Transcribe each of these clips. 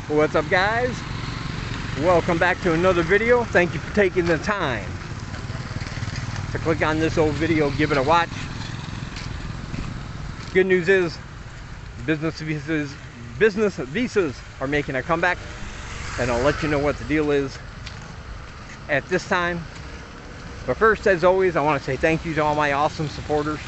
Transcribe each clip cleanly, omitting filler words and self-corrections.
What's up, guys? Welcome back to another video. Thank you for taking the time to click on this old video, give it a watch. Good news is business visas are making a comeback, and I'll let you know what the deal is at this time. But first, as always, I want to say thank you to all my awesome supporters.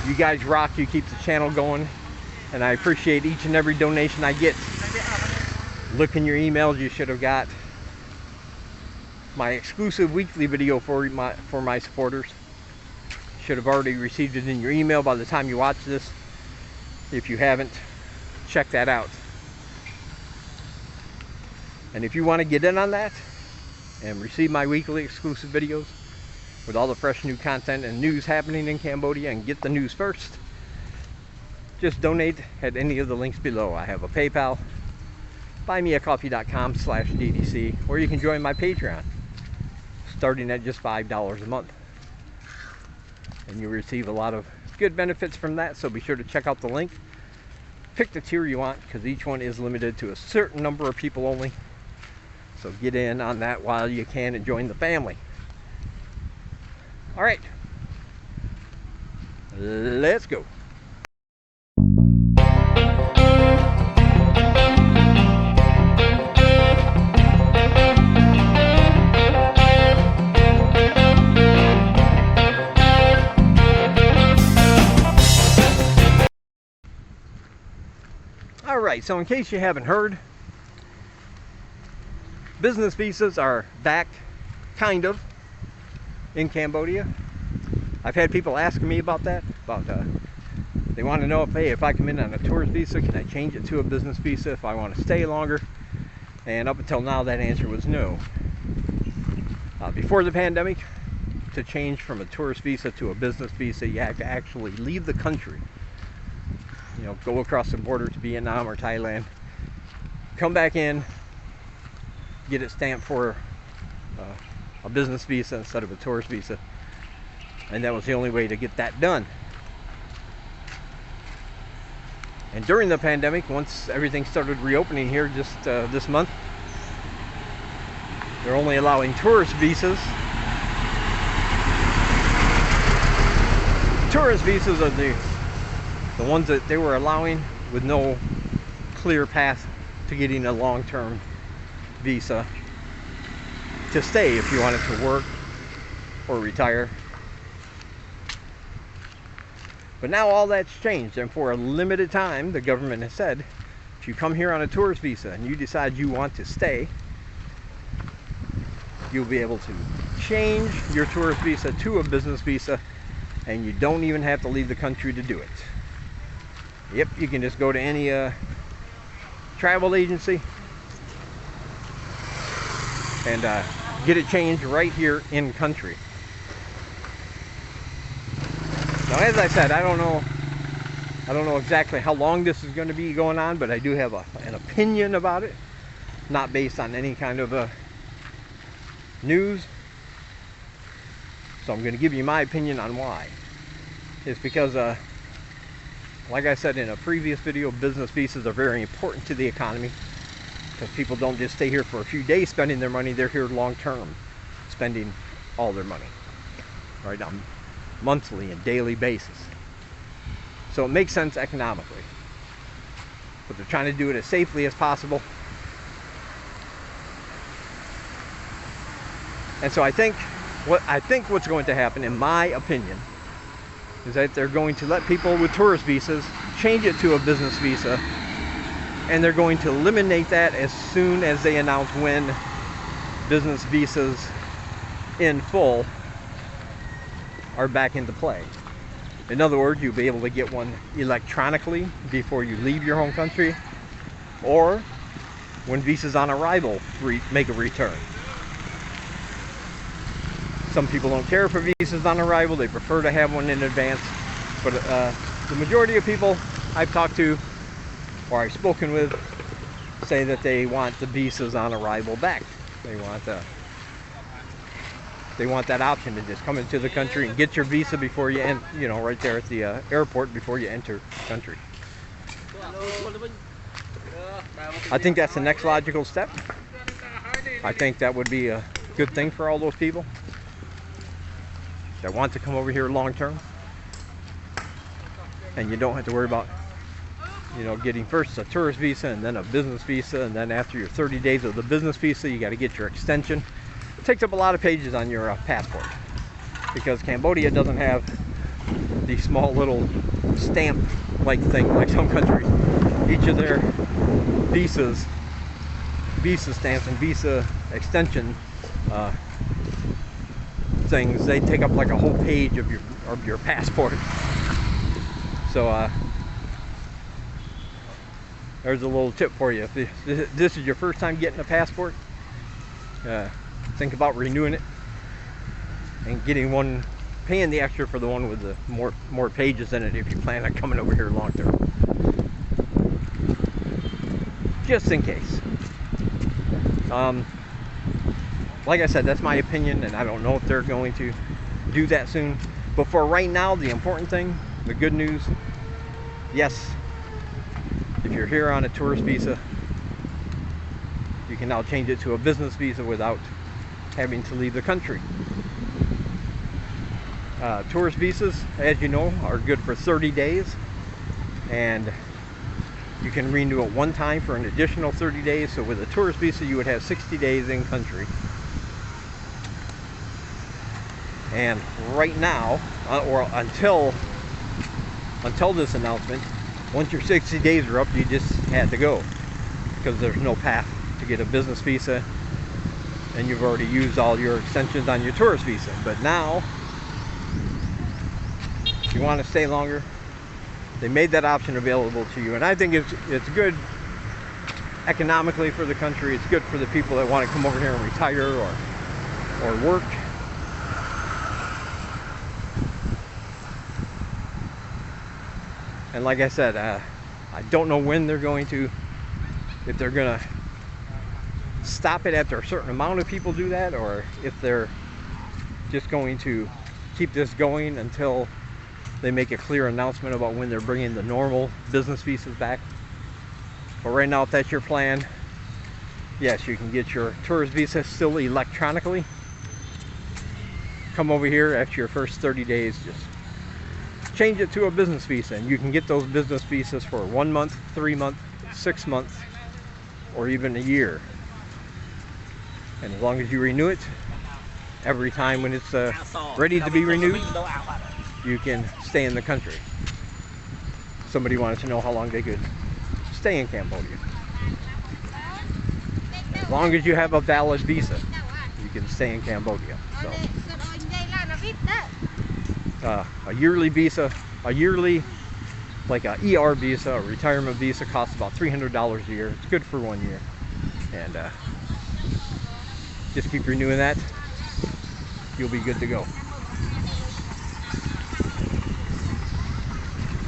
You guys rock. You keep the channel going, and I appreciate each and every donation I get. Look in your emails. You should have got my exclusive weekly video for my supporters. Should have already received it in your email by the time you watch this. If you haven't, check that out. And if you want to get in on that and receive my weekly exclusive videos with all the fresh new content and news happening in Cambodia, and get the news first, just donate at any of the links below. I have a PayPal, buymeacoffee.com/DDC, or you can join my Patreon starting at just $5 a month, and you'll receive a lot of good benefits from that. So be sure to check out the link. Pick the tier you want, because each one is limited to a certain number of people only. So get in on that while you can and join the family. All right, let's go. All right, so in case you haven't heard, business visas are back, kind of, in Cambodia. I've had people asking me about that. They want to know if I come in on a tourist visa, can I change it to a business visa if I want to stay longer? And up until now, that answer was no. Before the pandemic, to change from a tourist visa to a business visa, you have to actually leave the country. You know, go across the border to Vietnam or Thailand, come back in, get it stamped for a business visa instead of a tourist visa, and that was the only way to get that done. And during the pandemic, once everything started reopening here just this month, they're only allowing tourist visas. Tourist visas are the ones that they were allowing with no clear path to getting a long-term visa to stay if you wanted to work or retire. But now all that's changed, and for a limited time the government has said, if you come here on a tourist visa and you decide you want to stay, you'll be able to change your tourist visa to a business visa, and you don't even have to leave the country to do it. Yep, you can just go to any travel agency and get it changed right here in country. Now, as I said, I don't know exactly how long this is going to be going on, but I do have an opinion about it, not based on any kind of news. So I'm going to give you my opinion on why. It's because like I said in a previous video, business visas are very important to the economy, because people don't just stay here for a few days spending their money. They're here long term, spending all their money right on monthly and daily basis. So it makes sense economically, but they're trying to do it as safely as possible. And so I think what's going to happen, in my opinion, is that they're going to let people with tourist visas change it to a business visa, and they're going to eliminate that as soon as they announce when business visas in full are back into play. In other words, you'll be able to get one electronically before you leave your home country, or when visas on arrival make a return. Some people don't care for visas on arrival. They prefer to have one in advance. But the majority of people I've talked to or I've spoken with say that they want the visas on arrival back. They want that option to just come into the country and get your visa before you right there at the airport before you enter the country. I think that's the next logical step. I think that would be a good thing for all those people that want to come over here long term. And you don't have to worry about, you know, getting first a tourist visa and then a business visa, and then after your 30 days of the business visa, you got to get your extension. It takes up a lot of pages on your passport, because Cambodia doesn't have the small little stamp-like thing like some countries. Each of their visas, visa stamps and visa extension things, they take up like a whole page of your passport. So there's a little tip for you. If this is your first time getting a passport, think about renewing it and getting one, paying the extra for the one with the more pages in it if you plan on coming over here long term. Just in case. Like I said, that's my opinion, and I don't know if they're going to do that soon. But for right now, the important thing, the good news, yes, if you're here on a tourist visa, you can now change it to a business visa without having to leave the country. Tourist visas, as you know, are good for 30 days, and you can renew it one time for an additional 30 days. So with a tourist visa, you would have 60 days in country. And right now, or until this announcement, once your 60 days are up, you just had to go, because there's no path to get a business visa, and you've already used all your extensions on your tourist visa. But now, if you want to stay longer, they made that option available to you, and I think it's good economically for the country. It's good for the people that want to come over here and retire or work. And like I said, I don't know when they're going to, if they're going to stop it after a certain amount of people do that, or if they're just going to keep this going until they make a clear announcement about when they're bringing the normal business visas back. But right now, if that's your plan, yes, you can get your tourist visa still electronically. Come over here after your first 30 days, just change it to a business visa, and you can get those business visas for 1 month, 3 months, 6 months, or even a year. And as long as you renew it every time when it's ready to be renewed, you can stay in the country. Somebody wanted to know how long they could stay in Cambodia. As long as you have a valid visa, you can stay in Cambodia. So, a yearly visa, like a ER visa, a retirement visa, costs about $300 a year. It's good for 1 year, and just keep renewing that. You'll be good to go.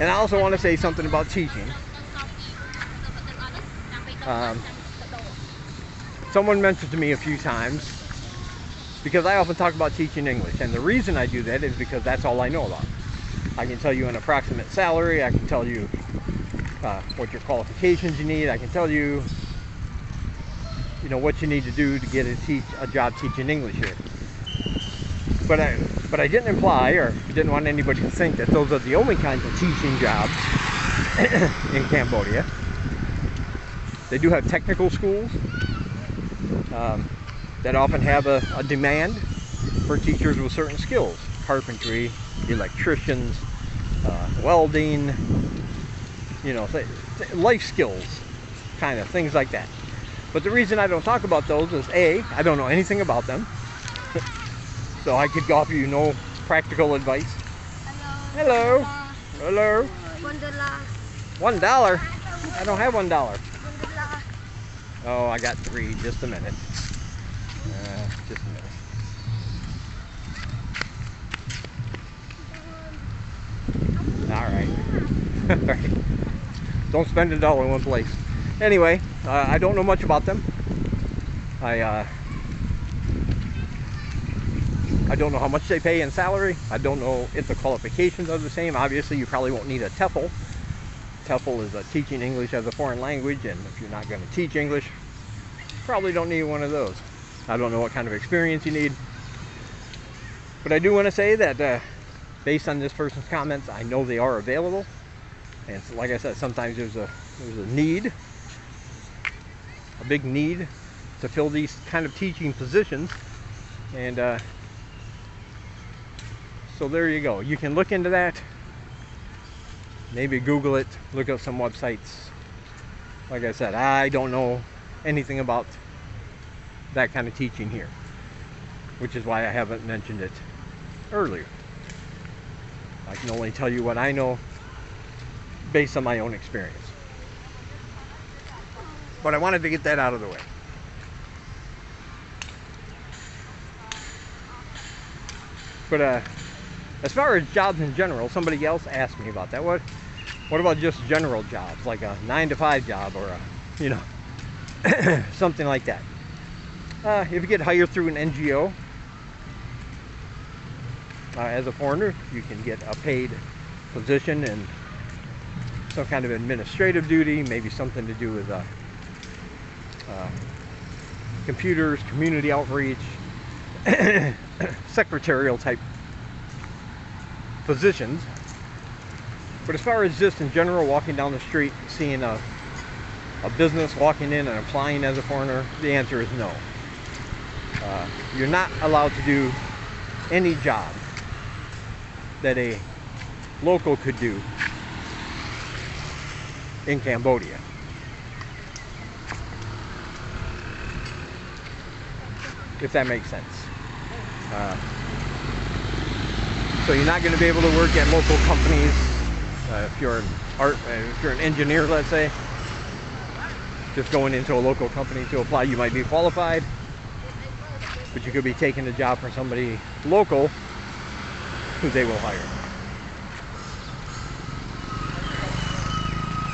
And I also want to say something about teaching. Someone mentioned to me a few times, because I often talk about teaching English, and the reason I do that is because that's all I know about. I can tell you an approximate salary, I can tell you what your qualifications you need, I can tell you, what you need to do to get a job teaching English here. But I didn't imply, or didn't want anybody to think that those are the only kinds of teaching jobs in Cambodia. They do have technical schools that often have a demand for teachers with certain skills. Carpentry, electricians, welding, life skills, kind of things like that. But the reason I don't talk about those is A, I don't know anything about them. So I could offer you no practical advice. Hello. Hello. $1. $1? I don't have $1. Oh, I got 3. Just a minute. Just a minute. All right. All right. Don't spend $1 in one place. Anyway, I don't know much about them. I don't know how much they pay in salary. I don't know if the qualifications are the same. Obviously, you probably won't need a TEFL TEFL is teaching English as a foreign language, and if you're not going to teach English, probably don't need one of those. I don't know what kind of experience you need, but I do want to say that based on this person's comments, I know they are available, and so, like I said, sometimes there's a need, a big need to fill these kind of teaching positions, and so there you go. You can look into that, maybe Google it, look up some websites. Like I said, I don't know anything about that kind of teaching here, which is why I haven't mentioned it earlier. I can only tell you what I know based on my own experience. But I wanted to get that out of the way. But as far as jobs in general, somebody else asked me about that. What about just general jobs, like a 9-to-5 job, or something like that? If you get hired through an NGO as a foreigner, you can get a paid position in some kind of administrative duty, maybe something to do with computers, community outreach, secretarial type positions. But as far as just in general, walking down the street, seeing a business, walking in and applying as a foreigner, the answer is no. You're not allowed to do any job that a local could do in Cambodia. If that makes sense. So you're not going to be able to work at local companies. If you're an engineer, let's say, just going into a local company to apply, you might be qualified, but you could be taking a job from somebody local who they will hire.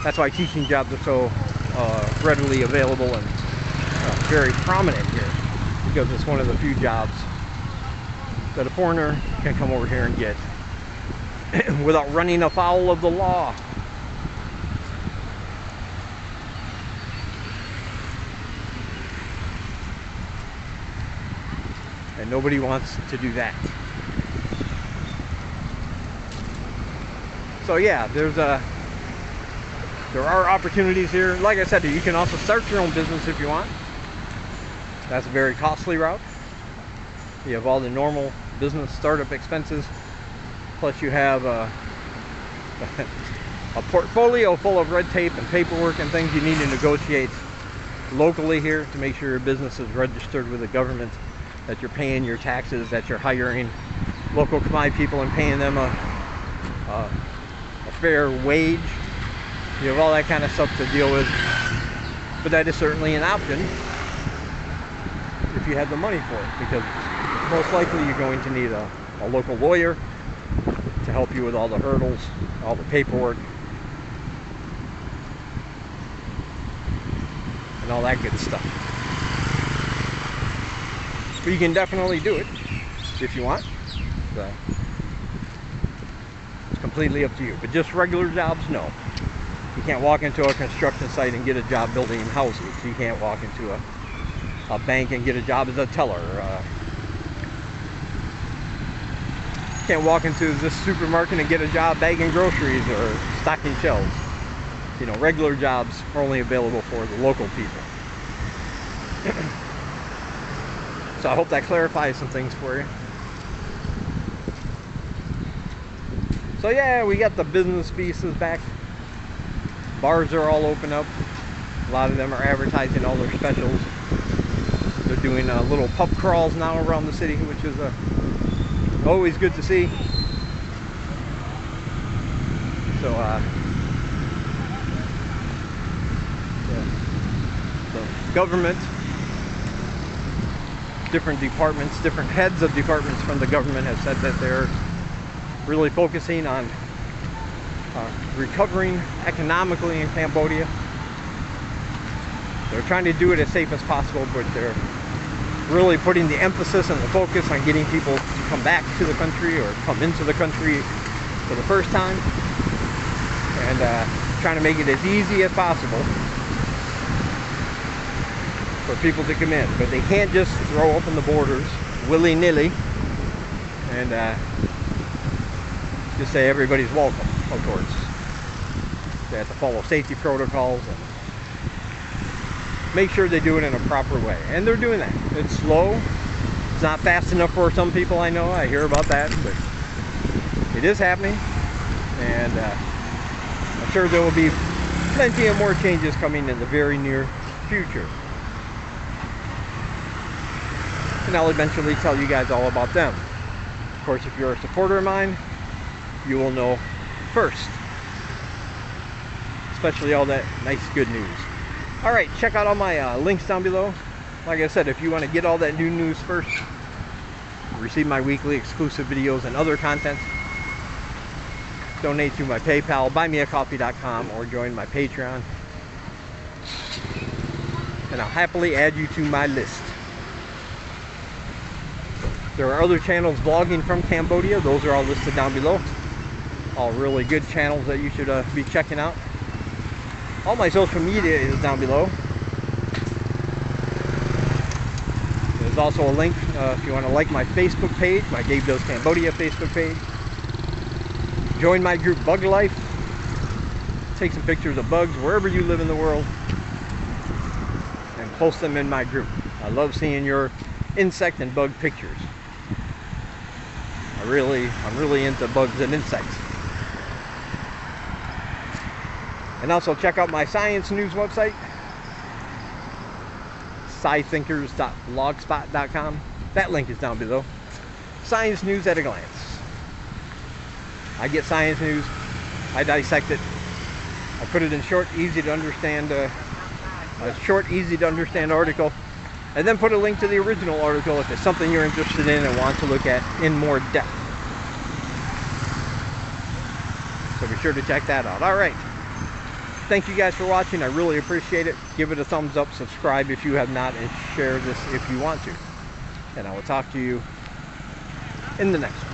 That's why teaching jobs are so readily available and very prominent here, because it's one of the few jobs that a foreigner can come over here and get without running afoul of the law. And nobody wants to do that. So yeah, there are opportunities here. Like I said, you can also start your own business if you want. That's a very costly route. You have all the normal business startup expenses, plus you have a portfolio full of red tape and paperwork and things you need to negotiate locally here to make sure your business is registered with the government, that you're paying your taxes, that you're hiring local Khmer people and paying them a fair wage. You have all that kind of stuff to deal with, but that is certainly an option if you have the money for it, because most likely you're going to need a local lawyer to help you with all the hurdles, all the paperwork, and all that good stuff. But you can definitely do it if you want. So it's completely up to you. But just regular jobs, no. You can't walk into a construction site and get a job building houses. You can't walk into a bank and get a job as a teller. You can't walk into this supermarket and get a job bagging groceries or stocking shelves. You know, regular jobs are only available for the local people. So I hope that clarifies some things for you. So yeah, we got the business visas back. Bars are all open up. A lot of them are advertising all their specials. They're doing little pub crawls now around the city, which is always good to see. So the government, different departments, different heads of departments from the government have said that they're really focusing on recovering economically in Cambodia. They're trying to do it as safe as possible, but they're really putting the emphasis and the focus on getting people to come back to the country or come into the country for the first time. And trying to make it as easy as possible for people to come in, but they can't just throw open the borders willy-nilly and just say everybody's welcome. Of course, they have to follow safety protocols and make sure they do it in a proper way, and they're doing that. It's slow, it's not fast enough for some people. I know, I hear about that, but it is happening, and I'm sure there will be plenty of more changes coming in the very near future. And I'll eventually tell you guys all about them. Of course, if you're a supporter of mine, you will know first. Especially all that nice good news. Alright, check out all my links down below. Like I said, if you want to get all that new news first, receive my weekly exclusive videos and other content, donate to my PayPal, buymeacoffee.com, or join my Patreon. And I'll happily add you to my list. There are other channels vlogging from Cambodia. Those are all listed down below. All really good channels that you should be checking out. All my social media is down below. There's also a link if you want to like my Facebook page, my Dave Does Cambodia Facebook page. Join my group Bug Life. Take some pictures of bugs wherever you live in the world and post them in my group. I love seeing your insect and bug pictures. I'm really into bugs and insects. And also check out my science news website, scithinkers.blogspot.com. That link is down below. Science news at a glance. I get science news, I dissect it, I put it in short, easy to understand, a short, easy to understand article, and then put a link to the original article if it's something you're interested in and want to look at in more depth. So be sure to check that out. Alright. Thank you guys for watching. I really appreciate it. Give it a thumbs up, subscribe if you have not, and share this if you want to. And I will talk to you in the next one.